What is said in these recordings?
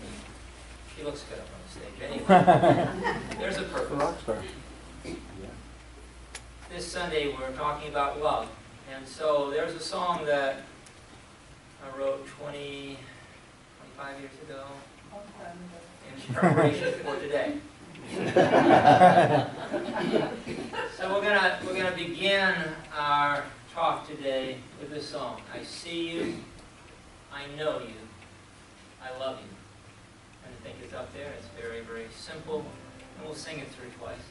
mean, she looks good up on the stage. Anyway, there's a purpose. This Sunday we're talking about love. And so there's a song that I wrote 25 years ago in preparation for today. So we're gonna begin our talk today with this song. I see you, I know you, I love you. And I think it's up there. It's very, very simple. And we'll sing it through twice.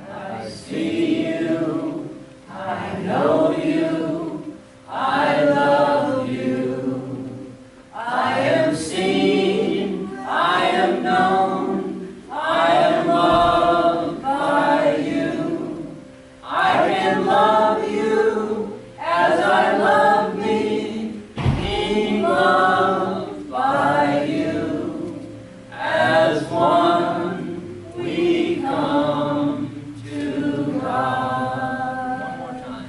I see you, I know you, I love you. I am seen, I am known, I am loved by you. I can love you as I love me, being loved by you. As one we come to God. One more time.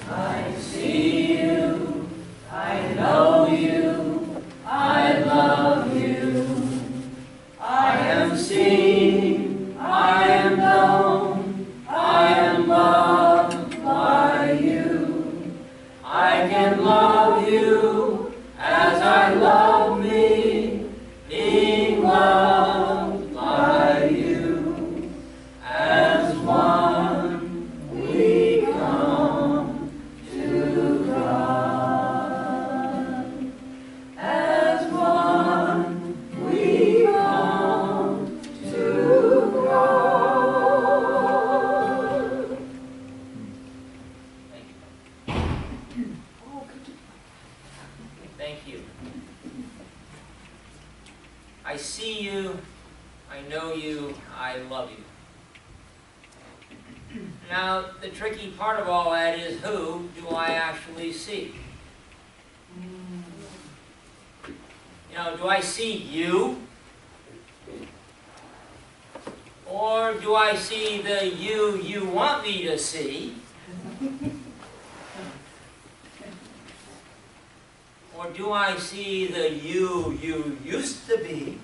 I see you, I know you, I love you. I am seen, I am known, I am loved by you. I can love you as I love me, being loved by you. As one we come to God. As one we come to God. Thank you. I see you, I know you, I love you. Now, the tricky part of all that is, who do I actually see? You know, do I see you? Or do I see the you want me to see? Or do I see the you used to be?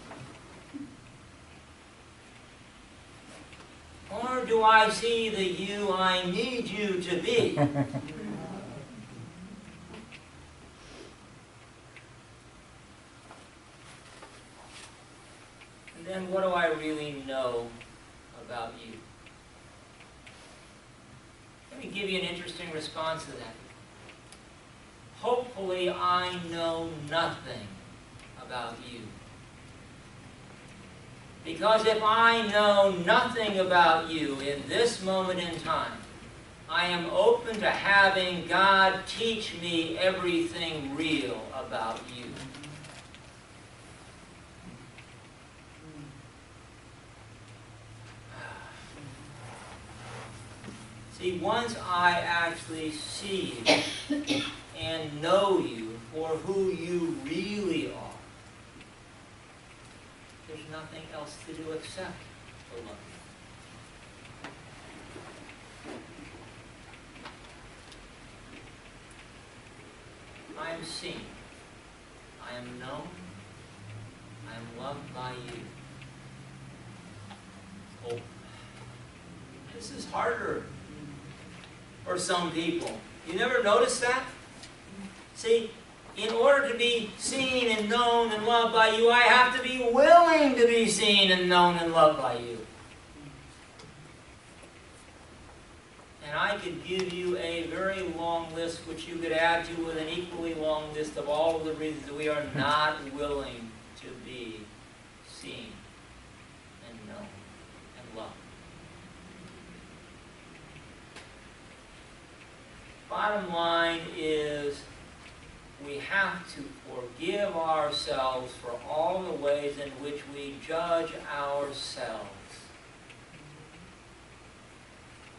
Or do I see the you I need you to be? And then what do I really know about you? Let me give you an interesting response to that. Hopefully I know nothing about you. Because if I know nothing about you in this moment in time, I am open to having God teach me everything real about you. See, once I actually see you and know you for who you really are, there's nothing else to do except to love you. I am seen. I am known. I am loved by you. Oh, this is harder for some people. You never notice that? See, in order to be seen and known and loved by you, I have to be willing to be seen and known and loved by you. And I could give you a very long list, which you could add to with an equally long list of all of the reasons that we are not willing to be seen and known and loved. Bottom line is, we have to forgive ourselves for all the ways in which we judge ourselves.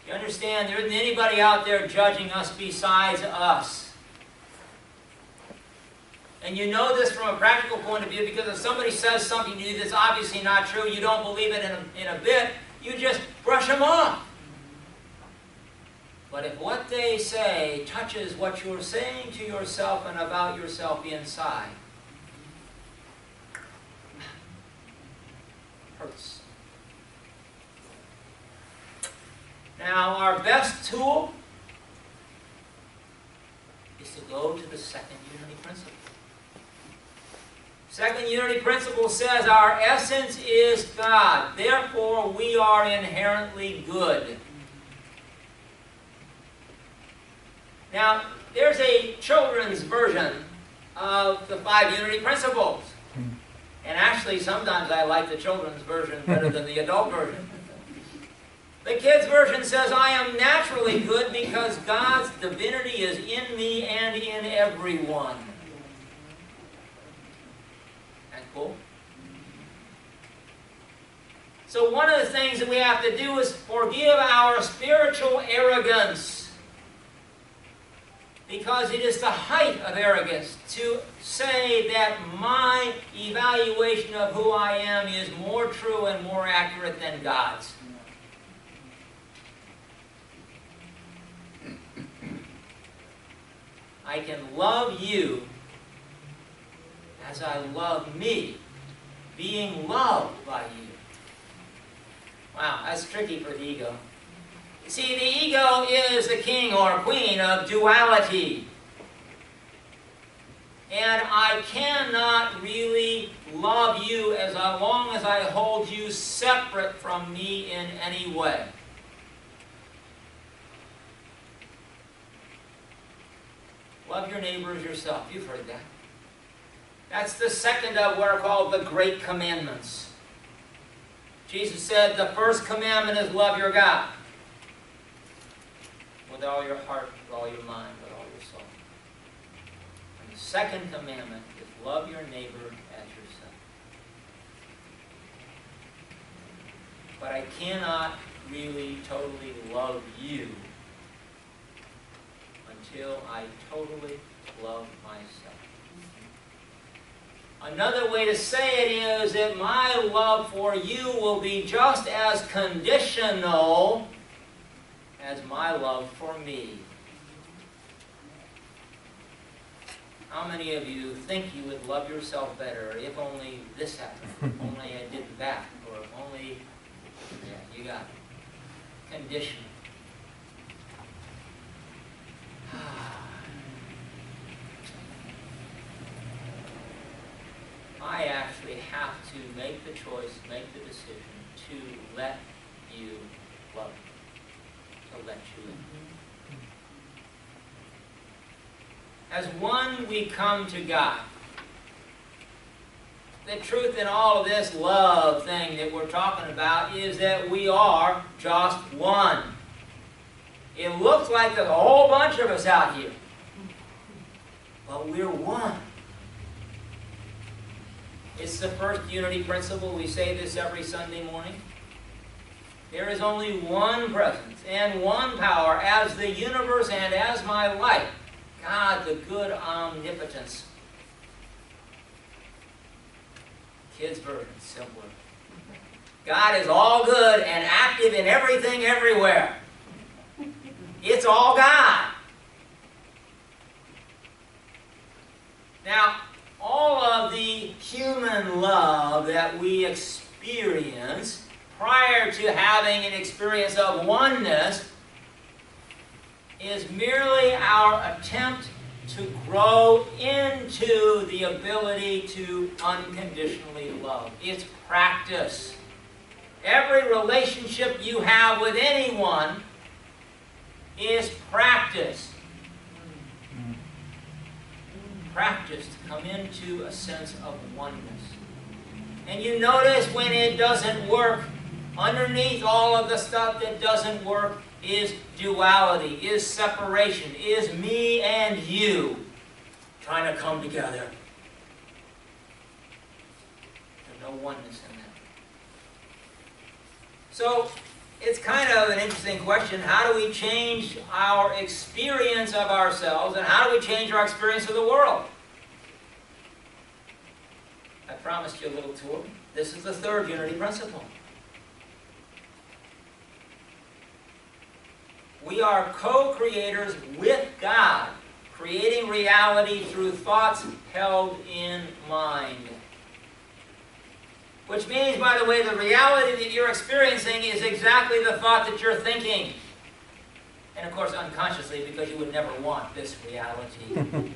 You understand, there isn't anybody out there judging us besides us. And you know this from a practical point of view, because if somebody says something to you that's obviously not true, you don't believe it in a bit, you just brush them off. But if what they say touches what you're saying to yourself and about yourself inside, hurts. Now, our best tool is to go to the second unity principle. Second unity principle says our essence is God. Therefore, we are inherently good. Now, there's a children's version of the 5 unity principles. And actually, sometimes I like the children's version better than the adult version. The kids' version says, I am naturally good because God's divinity is in me and in everyone. That cool? So one of the things that we have to do is forgive our spiritual arrogance. Because it is the height of arrogance to say that my evaluation of who I am is more true and more accurate than God's. I can love you as I love me, being loved by you. Wow, that's tricky for the ego. See, the ego is the king or queen of duality. And I cannot really love you as long as I hold you separate from me in any way. Love your neighbor as yourself. You've heard that. That's the second of what are called the Great Commandments. Jesus said the first commandment is love your God. With all your heart, with all your mind, with all your soul. And the second commandment is love your neighbor as yourself. But I cannot really totally love you until I totally love myself. Another way to say it is that my love for you will be just as conditional as my love for me. How many of you think you would love yourself better if only this happened, if only I did that, or if only, yeah, you got it. Conditional. I actually have to make the choice, make the decision to let you love me. To let you in. As one, we come to God. The truth in all of this love thing that we're talking about is that we are just one. It looks like there's a whole bunch of us out here, but we're one. It's the first unity principle. We say this every Sunday morning. There is only one presence and one power as the universe and as my life. God, the good omnipotence. Kids' version, simpler. God is all good and active in everything everywhere. It's all God. Now, all of the human love that we experience prior to having an experience of oneness is merely our attempt to grow into the ability to unconditionally love. It's practice. Every relationship you have with anyone is practice. Practice to come into a sense of oneness. And you notice when it doesn't work, underneath all of the stuff that doesn't work is duality, is separation, is me and you trying to come together. There's no oneness in that. So, it's kind of an interesting question. How do we change our experience of ourselves, and how do we change our experience of the world? I promised you a little tour. This is the third unity principle. We are co-creators with God, creating reality through thoughts held in mind. Which means, by the way, the reality that you're experiencing is exactly the thought that you're thinking. And of course, unconsciously, because you would never want this reality.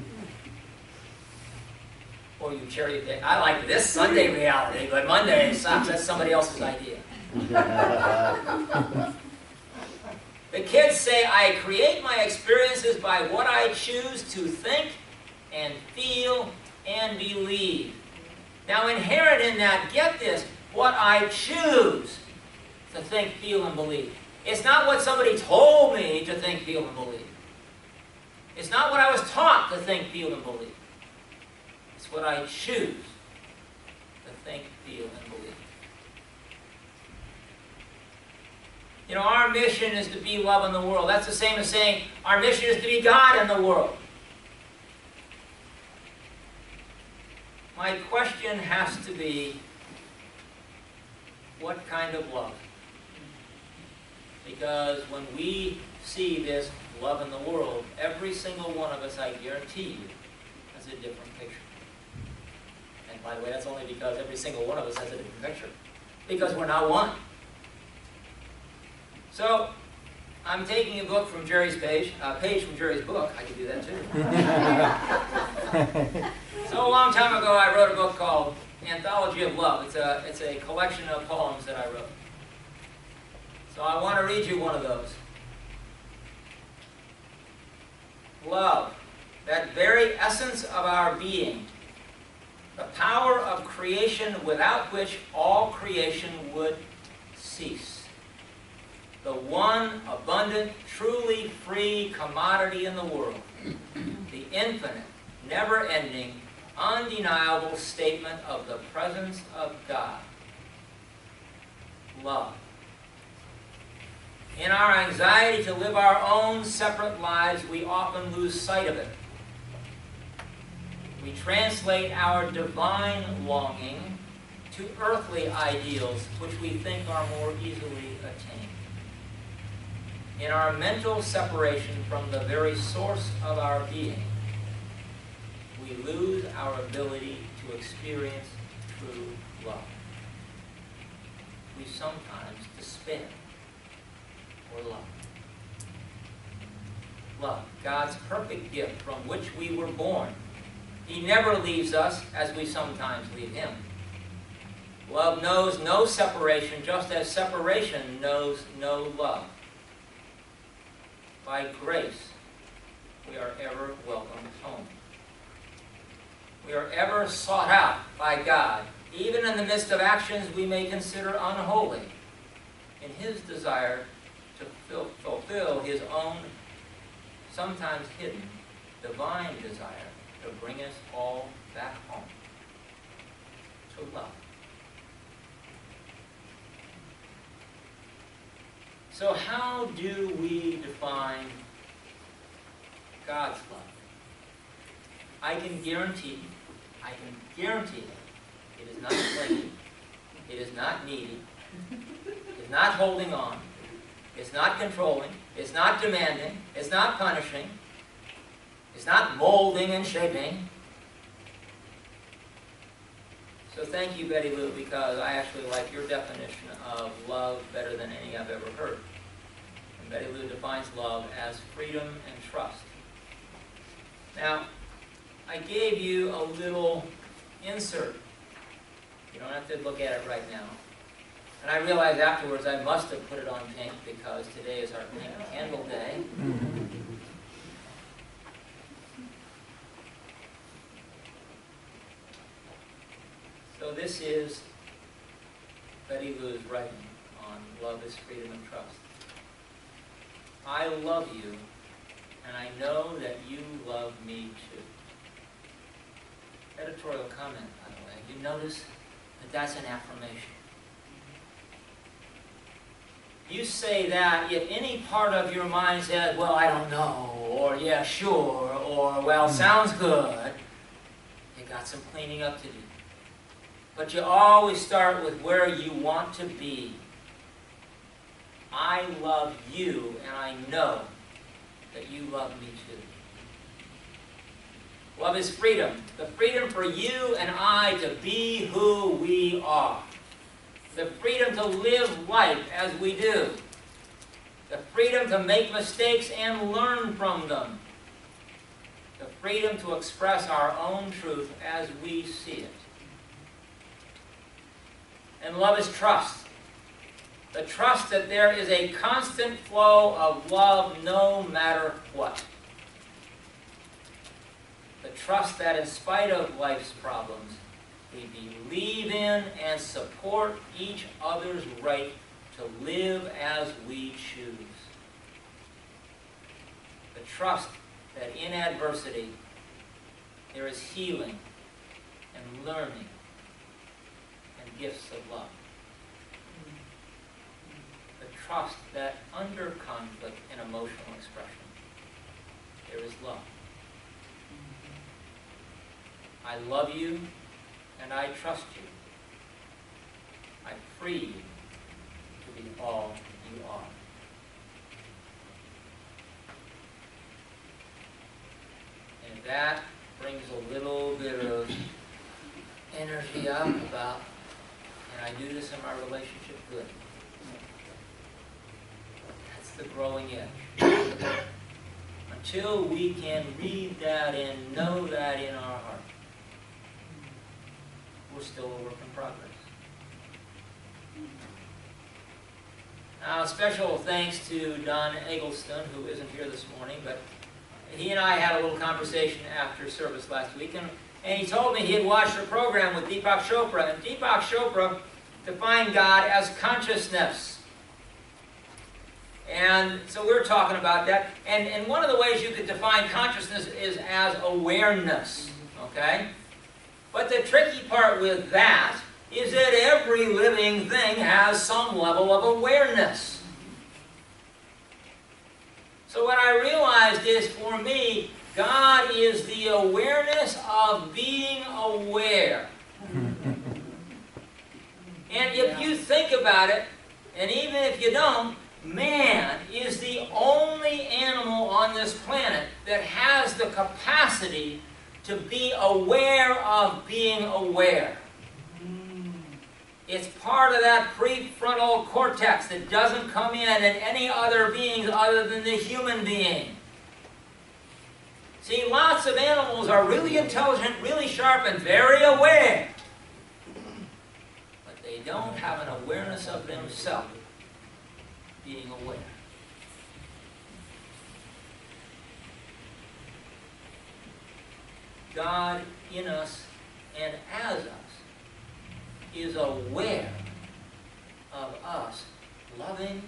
Or you cherry pick. I like this Sunday reality, but Monday sucks. That's somebody else's idea. The kids say, I create my experiences by what I choose to think and feel and believe. Now, inherent in that, get this, what I choose to think, feel, and believe. It's not what somebody told me to think, feel, and believe. It's not what I was taught to think, feel, and believe. It's what I choose to think, feel, and believe. You know, our mission is to be love in the world. That's the same as saying our mission is to be God in the world. My question has to be, what kind of love? Because when we see this love in the world, every single one of us, I guarantee you, has a different picture. And by the way, that's only because every single one of us has a different picture. Because we're not one. So, I'm taking a book from Jerry's page from Jerry's book. I could do that too. So a long time ago, I wrote a book called Anthology of Love. It's a collection of poems that I wrote. So I want to read you one of those. Love, that very essence of our being, the power of creation without which all creation would cease. The one abundant, truly free commodity in the world. The infinite, never-ending, undeniable statement of the presence of God. Love. In our anxiety to live our own separate lives, we often lose sight of it. We translate our divine longing to earthly ideals, which we think are more easily attained. In our mental separation from the very source of our being, we lose our ability to experience true love. We sometimes despair or love. Love, God's perfect gift from which we were born. He never leaves us as we sometimes leave Him. Love knows no separation, just as separation knows no love. By grace, we are ever welcomed home. We are ever sought out by God, even in the midst of actions we may consider unholy, in His desire to fulfill His own, sometimes hidden, divine desire to bring us all back home, to love. So how do we define God's love? I can guarantee it is not clingy, it is not needy, it is not holding on, it's not controlling, it's not demanding, it's not punishing, it's not molding and shaping. So thank you, Betty Lou, because I actually like your definition of love better than any I've ever heard. And Betty Lou defines love as freedom and trust. Now, I gave you a little insert. You don't have to look at it right now. And I realized afterwards I must have put it on pink because today is our pink candle day. So this is Betty Lou's writing on love is freedom and trust. I love you, and I know that you love me too. Editorial comment, by the way. You notice that that's an affirmation. You say that if any part of your mind says, well, I don't know, or yeah, sure, or well, sounds good, you got some cleaning up to do. But you always start with where you want to be. I love you, and I know that you love me too. Love is freedom. The freedom for you and I to be who we are. The freedom to live life as we do. The freedom to make mistakes and learn from them. The freedom to express our own truth as we see it. And love is trust. The trust that there is a constant flow of love no matter what. The trust that in spite of life's problems, we believe in and support each other's right to live as we choose. The trust that in adversity there is healing and learning and gifts of love. The trust that under conflict and emotional expression there is love. I love you and I trust you. I free you to be all you are. And that brings a little bit of energy up about, can I do this in my relationship? Good. That's the growing edge. Until we can read that and know that in our heart, we're still a work in progress. Now, special thanks to Don Eggleston, who isn't here this morning, but he and I had a little conversation after service last week, and he told me he had watched a program with Deepak Chopra, and Deepak Chopra defined God as consciousness. And so we're talking about that, and one of the ways you could define consciousness is as awareness, okay? But the tricky part with that is that every living thing has some level of awareness. So what I realized is, for me, God is the awareness of being aware. And if you think about it, and even if you don't, man is the only animal on this planet that has the capacity to be aware of being aware. It's part of that prefrontal cortex that doesn't come in any other beings other than the human being. See, lots of animals are really intelligent, really sharp, and very aware. But they don't have an awareness of themselves being aware. God in us and as us is aware of us loving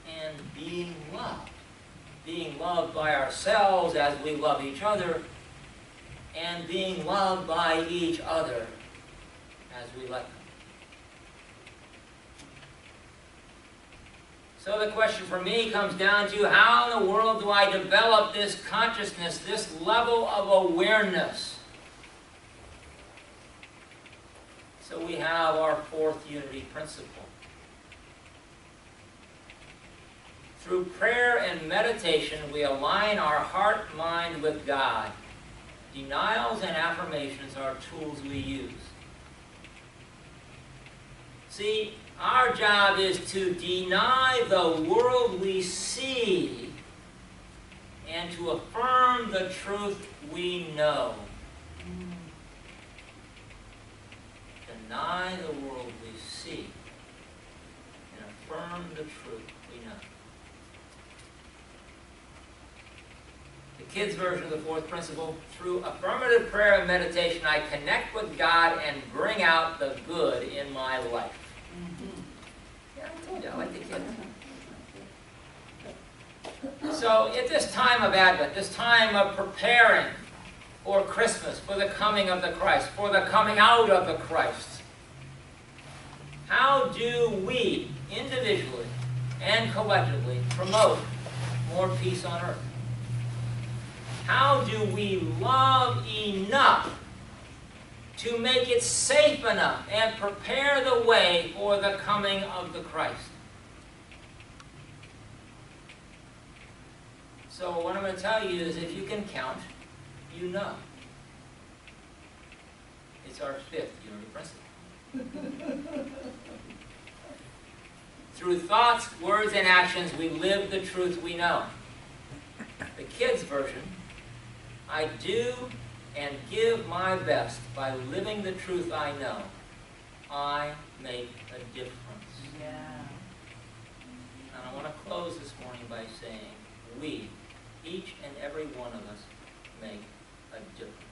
and being loved. Being loved by ourselves as we love each other, and being loved by each other as we let them. So the question for me comes down to, how in the world do I develop this consciousness, this level of awareness? So we have our fourth unity principle. Through prayer and meditation, we align our heart, mind with God. Denials and affirmations are tools we use. See, our job is to deny the world we see and to affirm the truth we know. Deny the world we see and affirm the truth we know. The kids' version of the fourth principle: through affirmative prayer and meditation, I connect with God and bring out the good in my life. Yeah, I told you, I like the kids. So at this time of Advent, this time of preparing for Christmas, for the coming of the Christ, for the coming out of the Christ, how do we, individually and collectively, promote more peace on earth? How do we love enough to make it safe enough and prepare the way for the coming of the Christ? So what I'm going to tell you is, if you can count, you know. It's our fifth unity principle. Through thoughts, words, and actions, we live the truth we know. The kids' version, I do and give my best by living the truth I know. I make a difference. Yeah. And I want to close this morning by saying, we, each and every one of us, make a difference.